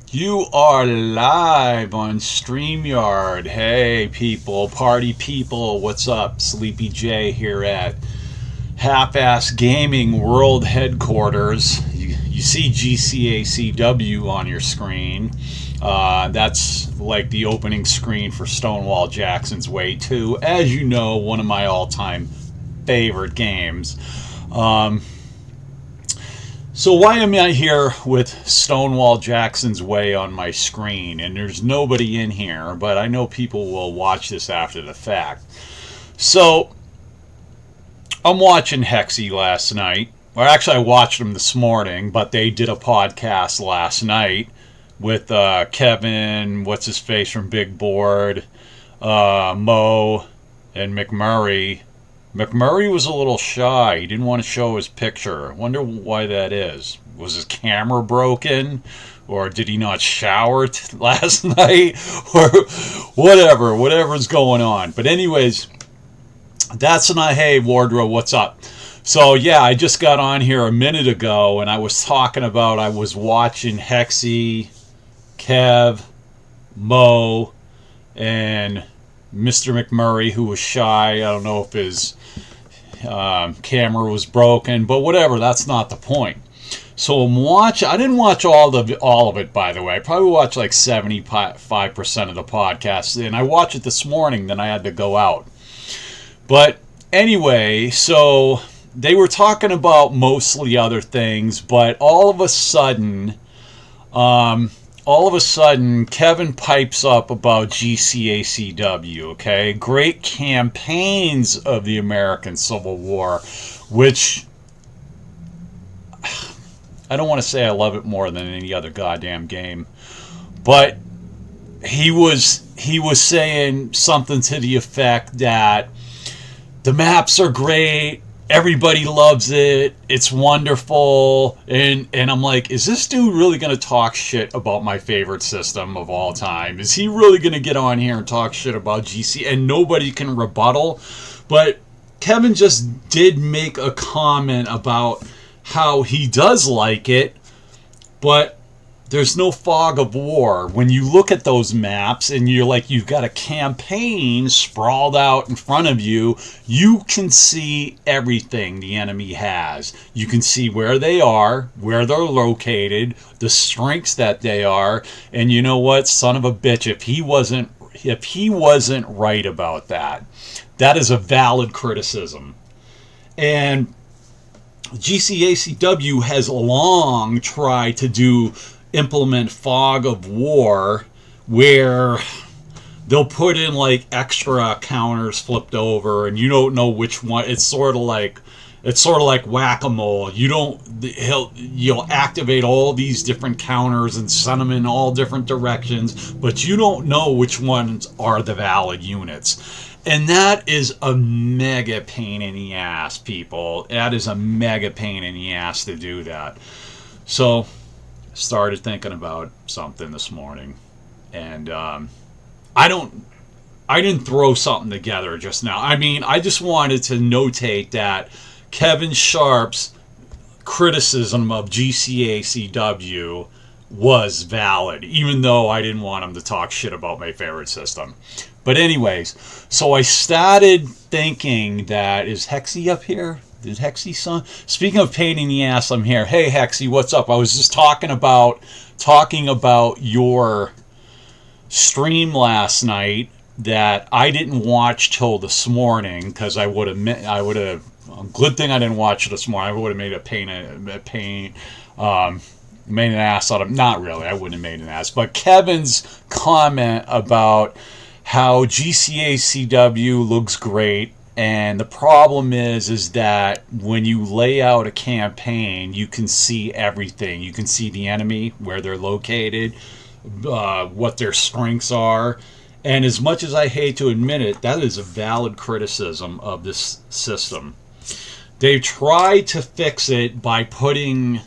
You are live on StreamYard. Hey, people, party people, what's up? Sleepy J here at Half-Ass Gaming World Headquarters. You see GCACW on your screen. That's like the opening screen for Stonewall Jackson's Way 2. As you know, one of my all-time favorite games. So why am I here with Stonewall Jackson's Way on my screen? And there's nobody in here, but I know people will watch this after the fact. So I'm watching Hexy last night. Or actually, I watched them this morning, but they did a podcast last night with Kevin, what's his face from Big Board, Mo, and McMurray. McMurray was a little shy. He didn't want to show his picture. I wonder why that is. Was his camera broken? Or did he not shower last night? Or whatever's going on. But anyways, that's not, hey, Wardrobe, what's up? So yeah, I just got on here a minute ago and I was talking about, I was watching Hexy, Kev, Mo, and Mr. McMurray, who was shy. I don't know if his camera was broken, but whatever, that's not the point. So I didn't watch all of it, by the way. I probably watched like 75% of the podcast, and I watched it this morning, then I had to go out. But anyway, so they were talking about mostly other things, but all of a sudden, Kevin pipes up about GCACW, okay? Great campaigns of the American Civil War, which I don't want to say I love it more than any other goddamn game, but he was saying something to the effect that the maps are great, everybody loves it, it's wonderful, and I'm like, is this dude really going to talk shit about my favorite system of all time? Is he really going to get on here and talk shit about GC and nobody can rebuttal? But Kevin just did make a comment about how he does like it, but there's no fog of war. When you look at those maps and you're like, you've got a campaign sprawled out in front of you, you can see everything the enemy has. You can see where they are, where they're located, the strengths that they are, and you know what, son of a bitch, if he wasn't right about that, that is a valid criticism. And GCACW has long tried to implement fog of war, where they'll put in like extra counters flipped over and you don't know which one. It's sort of like whack-a-mole. You'll activate all these different counters and send them in all different directions, but you don't know which ones are the valid units. And that is a mega pain in the ass, people. That is a mega pain in the ass to do that. So started thinking about something this morning, and I didn't throw something together just now. I mean, I just wanted to notate that Kevin Sharp's criticism of GCACW was valid, even though I didn't want him to talk shit about my favorite system. But anyways, so I started thinking that, is Hexy up here? Did Hexy son? Speaking of pain in the ass, I'm here. Hey Hexy, what's up? I was just talking about your stream last night that I didn't watch till this morning, because I would have. Good thing I didn't watch it this morning. I would have made made an ass out of. Not really. I wouldn't have made an ass. But Kevin's comment about how GCACW looks great. And the problem is that when you lay out a campaign, you can see everything. You can see the enemy, where they're located, what their strengths are. And as much as I hate to admit it, that is a valid criticism of this system. They tried to fix it by putting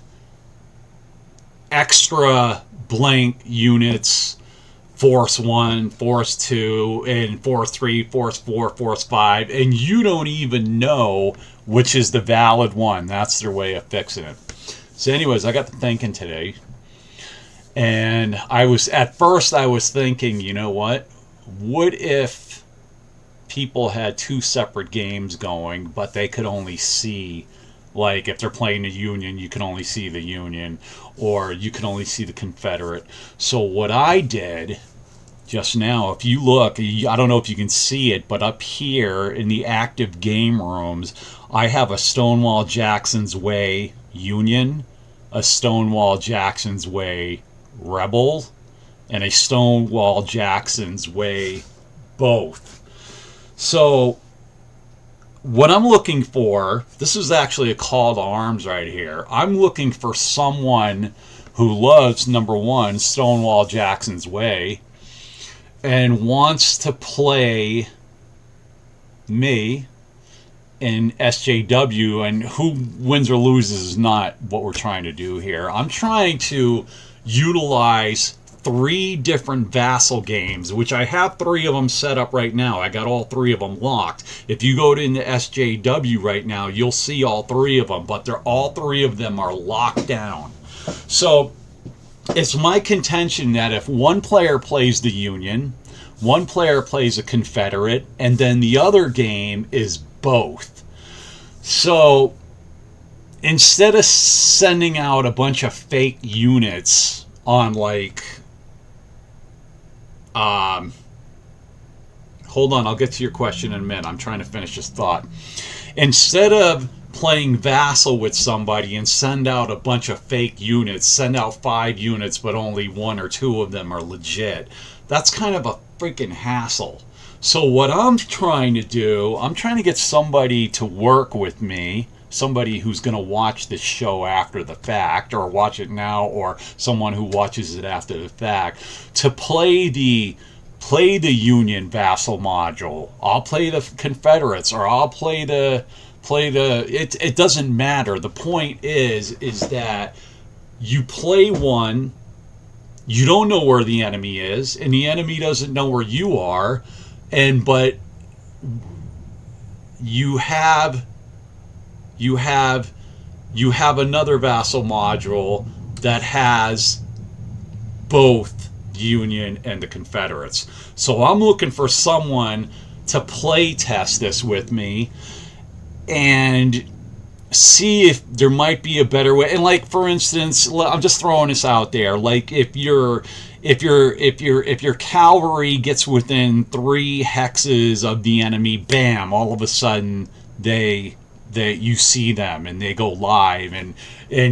extra blank units, Force 1, Force 2, and Force 3, Force 4, Force 5, and you don't even know which is the valid one. That's their way of fixing it. So anyways, I got to thinking today, And at first I was thinking, you know what if people had two separate games going, but they could only see, like, if they're playing the Union, you can only see the Union, or you can only see the Confederate. So what I did just now, if you look, I don't know if you can see it, but up here in the active game rooms, I have a Stonewall Jackson's Way Union, a Stonewall Jackson's Way Rebel, and a Stonewall Jackson's Way both. So what I'm looking for, this is actually a call to arms right here. I'm looking for someone who loves, number one, Stonewall Jackson's Way, and wants to play me in SJW, and who wins or loses is not what we're trying to do here. I'm trying to utilize 3 different vassal games, which I have 3 of them set up right now. I got all 3 of them locked. If you go into SJW right now, you'll see all 3 of them, but all 3 of them are locked down. So it's my contention that if one player plays the Union, one player plays a Confederate, and then the other game is both. So instead of sending out a bunch of fake units on, like, hold on, I'll get to your question in a minute. I'm trying to finish this thought. Instead of playing vassal with somebody and send out a bunch of fake units, send out 5 units, but only 1 or 2 of them are legit. That's kind of a freaking hassle. So what I'm trying to do, I'm trying to get somebody to work with me, somebody who's going to watch this show after the fact, or watch it now, or someone who watches it after the fact, to play the Union vassal module. I'll play the Confederates, or I'll play the it doesn't matter. The point is that you play one, you don't know where the enemy is, and the enemy doesn't know where you are, but you have another vassal module that has both the Union and the Confederates. So I'm looking for someone to play test this with me and see if there might be a better way. And, like, for instance, I'm just throwing this out there, like, if your cavalry gets within 3 hexes of the enemy, bam, all of a sudden you see them and they go live, and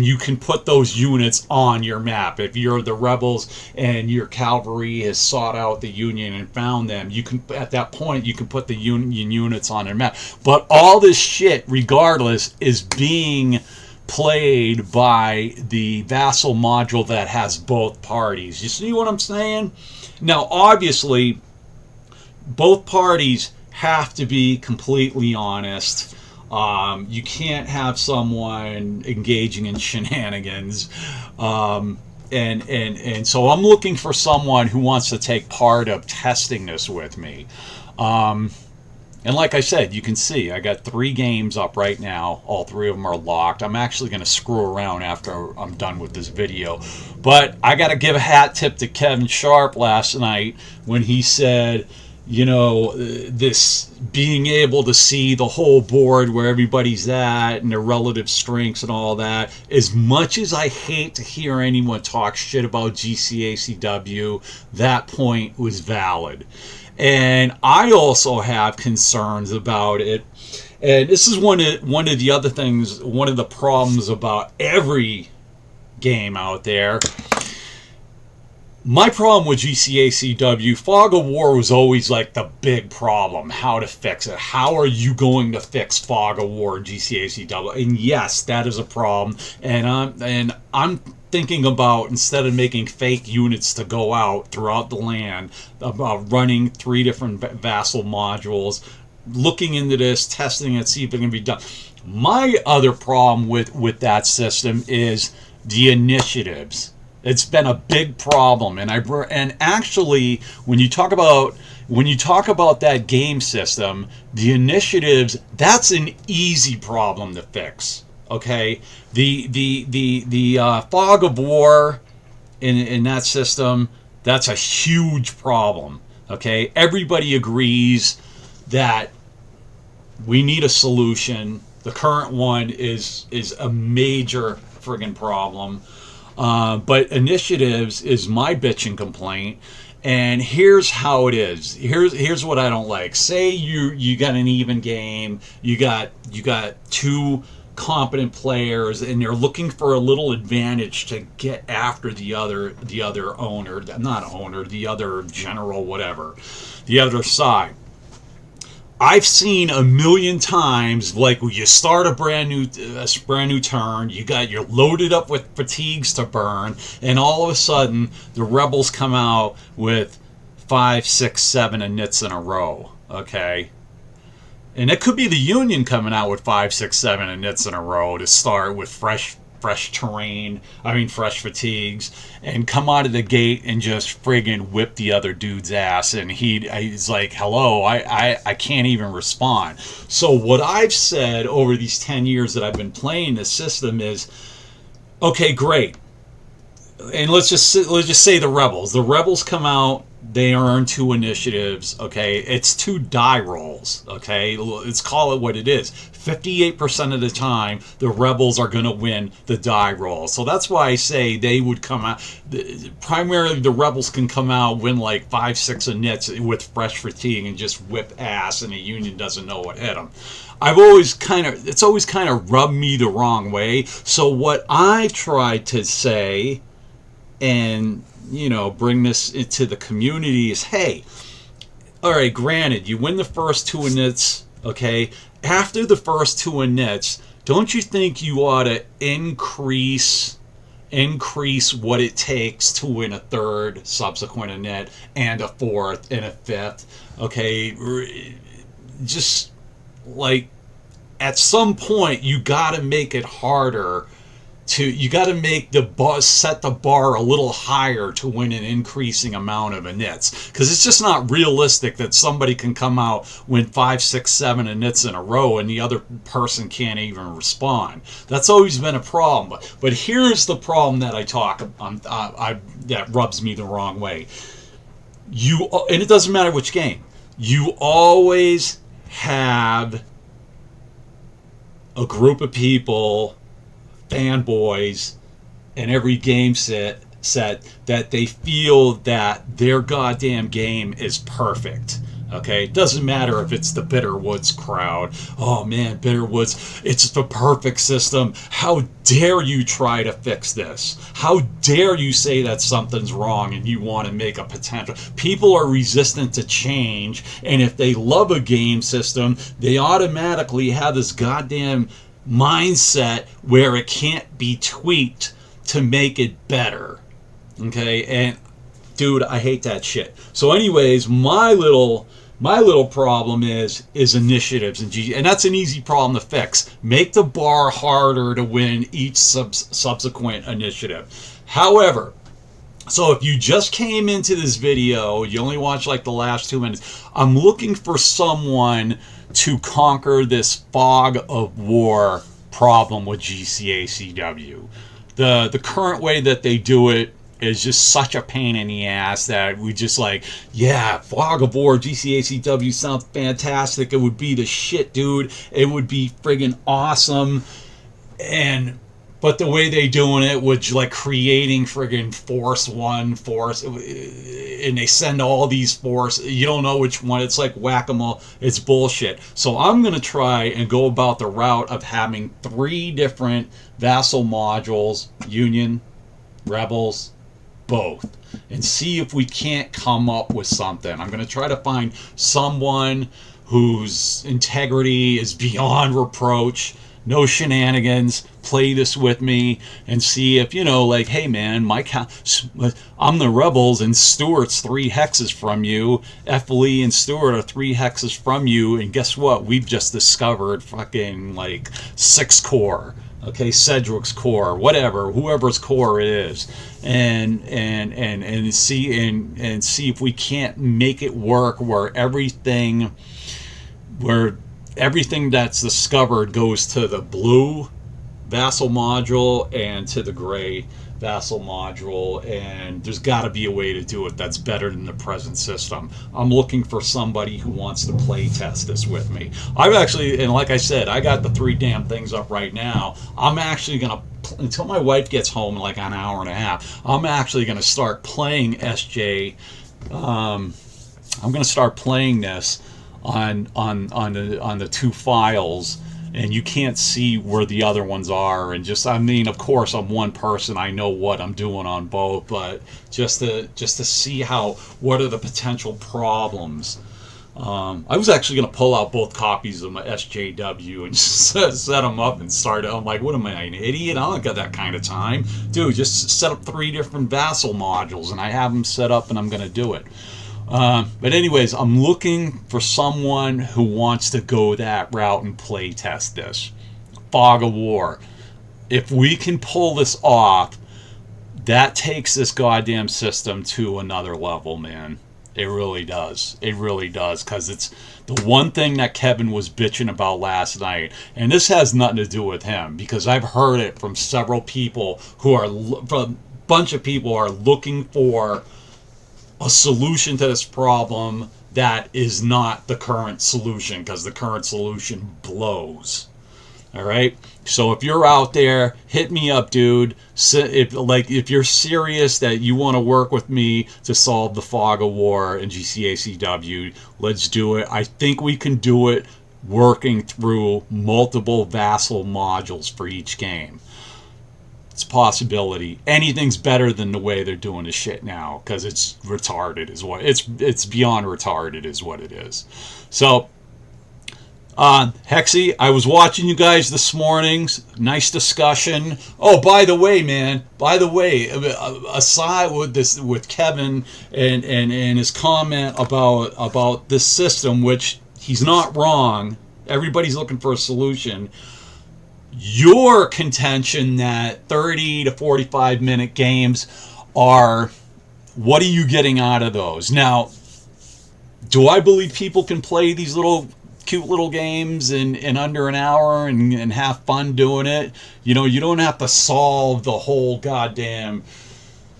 you can put those units on your map. If you're the rebels and your cavalry has sought out the Union and found them, you can, at that point, you can put the Union units on their map. But all this shit, regardless, is being played by the vassal module that has both parties. You see what I'm saying? Now, obviously, both parties have to be completely honest. You can't have someone engaging in shenanigans. And so I'm looking for someone who wants to take part of testing this with me. And like I said, you can see I got 3 games up right now. All 3 of them are locked. I'm actually going to screw around after I'm done with this video. But I got to give a hat tip to Kevin Sharp last night when he said, you know, this being able to see the whole board where everybody's at and their relative strengths and all that. As much as I hate to hear anyone talk shit about GCACW, that point was valid. And I also have concerns about it. And this is one of the other things, one of the problems about every game out there. My problem with GCACW, Fog of War was always like the big problem, how to fix it. How are you going to fix Fog of War in GCACW? And yes, that is a problem. And I'm thinking about, instead of making fake units to go out throughout the land, about running 3 different vassal modules, looking into this, testing it, see if it can be done. My other problem with that system is the initiatives. It's been a big problem, and actually, when you talk about that game system, the initiatives, that's an easy problem to fix. Okay, the Fog of War in that system, that's a huge problem. Okay, everybody agrees that we need a solution. The current one is a major friggin' problem. But initiatives is my bitch and complaint. And here's how it is. Here's what I don't like. Say you got an even game. You got two competent players, and they're looking for a little advantage to get after the other owner, not owner, the other general, whatever, the other side. I've seen a million times, like when you start a brand new turn, you're loaded up with fatigues to burn, and all of a sudden the rebels come out with 5, 6, 7 inits in a row. Okay, and it could be the Union coming out with 5, 6, 7 inits in a row to start with fresh terrain, fresh fatigues, and come out of the gate and just friggin' whip the other dude's ass. And he's like, hello, I can't even respond. So what I've said over these 10 years that I've been playing this system is, okay, great. And let's just say the rebels come out, they earn 2 initiatives. Okay, it's 2 die rolls. Okay, let's call it what it is. 58% of the time, the rebels are going to win the die roll. So that's why I say they would come out. Primarily, the rebels can come out, win like 5, 6 inits with fresh fatigue, and just whip ass, and the Union doesn't know what hit them. It's always kind of rubbed me the wrong way. So what I've tried to say, and bring this into the community, is, hey, all right, granted, you win the first 2 inits, okay? After the first 2 inits, don't you think you ought to increase what it takes to win a 3rd subsequent init, and a 4th, and a 5th? Okay, just like at some point you got to make it harder. You got to make set the bar a little higher to win an increasing amount of inits, because it's just not realistic that somebody can come out, win 5, 6, 7 inits in a row, and the other person can't even respond. That's always been a problem. But here's the problem that that rubs me the wrong way. And it doesn't matter which game. You always have a group of people, fanboys, in every game set that they feel that their goddamn game is perfect. Okay, it doesn't matter if it's the Bitterwoods crowd. Oh man, Bitterwoods, it's the perfect system. How dare you try to fix this? How dare you say that something's wrong and you want to make a potential? People are resistant to change, and if they love a game system, they automatically have this goddamn mindset where it can't be tweaked to make it better. Okay, and dude, I hate that shit. So anyways, my little problem is initiatives, and that's an easy problem to fix. Make the bar harder to win each subsequent initiative. However, so if you just came into this video, you only watched like the last 2 minutes, I'm looking for someone to conquer this fog of war problem with GCACW. The current way that they do it is just such a pain in the ass that we just like, yeah, Fog of War, GCACW sounds fantastic. It would be the shit, dude. It would be friggin' awesome. But the way they doing it was like creating friggin' Force 1, and they send all these Force, you don't know which one. It's like whack-a-mole. It's bullshit. So I'm going to try and go about the route of having 3 different vassal modules, Union, Rebels, both, and see if we can't come up with something. I'm going to try to find someone whose integrity is beyond reproach. No shenanigans. Play this with me and see if, like, hey man, I'm the Rebels and Stuart's 3 hexes from you. Lee and Stuart are 3 hexes from you, and guess what? We've just discovered fucking like 6 core. Okay, Cedric's core, whatever, whoever's core it is, and see if we can't make it work where everything that's discovered goes to the blue vassal module and to the gray Vassal module, and there's got to be a way to do it that's better than the present system. I'm looking for somebody who wants to play test this with me. I've actually, and like I said, I got the 3 damn things up right now. I'm actually going to, until my wife gets home in like an hour and a half, I'm actually going to start playing SJ. I'm going to start playing this on the 2 files, and you can't see where the other ones are, and just, I mean, of course I'm one person, I know what I'm doing on both, but just to see what are the potential problems. I was actually going to pull out both copies of my SJW and just set them up and start it. I'm like, what am I, an idiot? I don't got that kind of time. Dude, just set up 3 different Vassal modules, and I have them set up, and I'm going to do it. But anyways, I'm looking for someone who wants to go that route and play test this. Fog of War. If we can pull this off, that takes this goddamn system to another level, man. It really does. It really does, because it's the one thing that Kevin was bitching about last night. And this has nothing to do with him, because I've heard it from several people who are, from a bunch of people are looking for a solution to this problem that is not the current solution, because the current solution blows. All right, so if you're out there, hit me up, dude. If you're serious that you want to work with me to solve the Fog of War and GCACW, let's do it. I think we can do it working through multiple Vassal modules for each game. It's a possibility. Anything's better than the way they're doing the shit now, because it's retarded is what it's beyond retarded is what it is. So Hexy, I was watching you guys this morning. Nice discussion. Oh, by the way, man, aside with this, with Kevin and his comment about this system, which he's not wrong, everybody's looking for a solution. Your contention that 30 to 45 minute games are, what are you getting out of those? Now, do I believe people can play these cute little games in under an hour and have fun doing it? You know, you don't have to solve the whole goddamn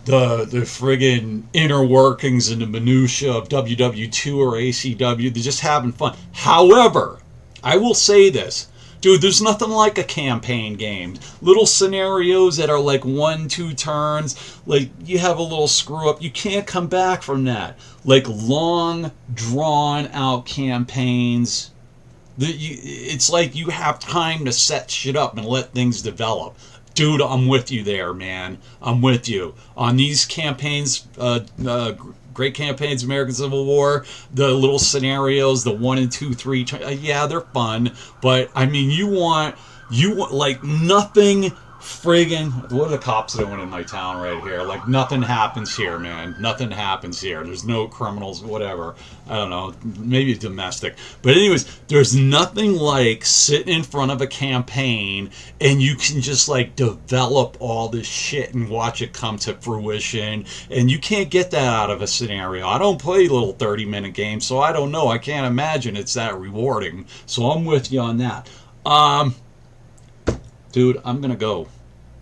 the friggin' inner workings and the minutia of WW2 or ACW. They're just having fun. However, I will say this. Dude, there's nothing like a campaign game. Little scenarios that are like 1-2 turns. Like, you have a little screw up. You can't come back from that. Like, long, drawn-out campaigns. It's like you have time to set shit up and let things develop. Dude, I'm with you there, man. I'm with you. On these campaigns, great campaigns, American Civil War, the little scenarios, the 1 and 2, 3, yeah, they're fun, but I mean, you want like nothing friggin', what are the cops doing in my town right here? Like, nothing happens here, man. Nothing happens here. There's no criminals, whatever. I don't know, maybe domestic. But anyways, there's nothing like sitting in front of a campaign and you can just like develop all this shit and watch it come to fruition. And you can't get that out of a scenario. I don't play little 30-minute games, so I don't know. I can't imagine it's that rewarding. So I'm with you on that. Dude, I'm gonna go.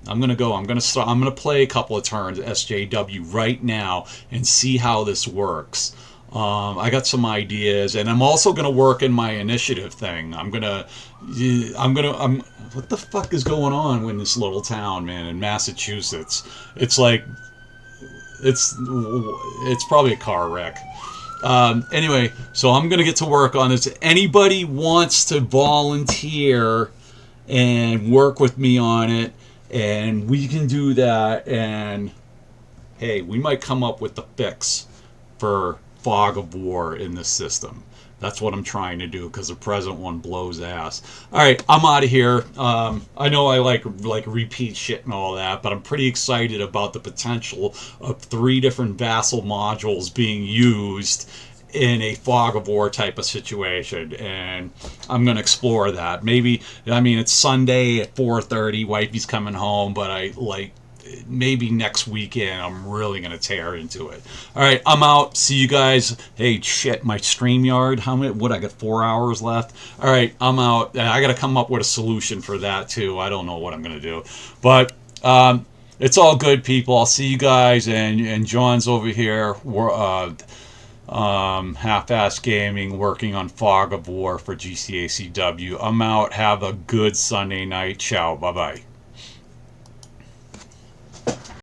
I'm gonna play a couple of turns SJW right now and see how this works. I got some ideas, and I'm also gonna work in my initiative thing. What the fuck is going on in this little town, man, in Massachusetts? It's like, it's probably a car wreck. Anyway, so I'm gonna get to work on this. Anybody wants to volunteer and work with me on it, and we can do that, and hey, we might come up with the fix for Fog of War in this system. That's what I'm trying to do, because the present one blows ass. Alright, I'm out of here. I know I like repeat shit and all that, but I'm pretty excited about the potential of 3 different Vassal modules being used in a Fog of War type of situation, and I'm going to explore that. Maybe, I mean, it's Sunday at 4:30, wifey's coming home, but maybe next weekend I'm really going to tear into it. Alright, I'm out. See you guys. Hey, shit, my StreamYard, I got 4 hours left? Alright, I'm out. I got to come up with a solution for that too. I don't know what I'm going to do. But, It's all good, people. I'll see you guys, and John's over here. We're half-ass gaming, working on Fog of War for GCACW. I'm out. Have a good Sunday night. Ciao. Bye bye.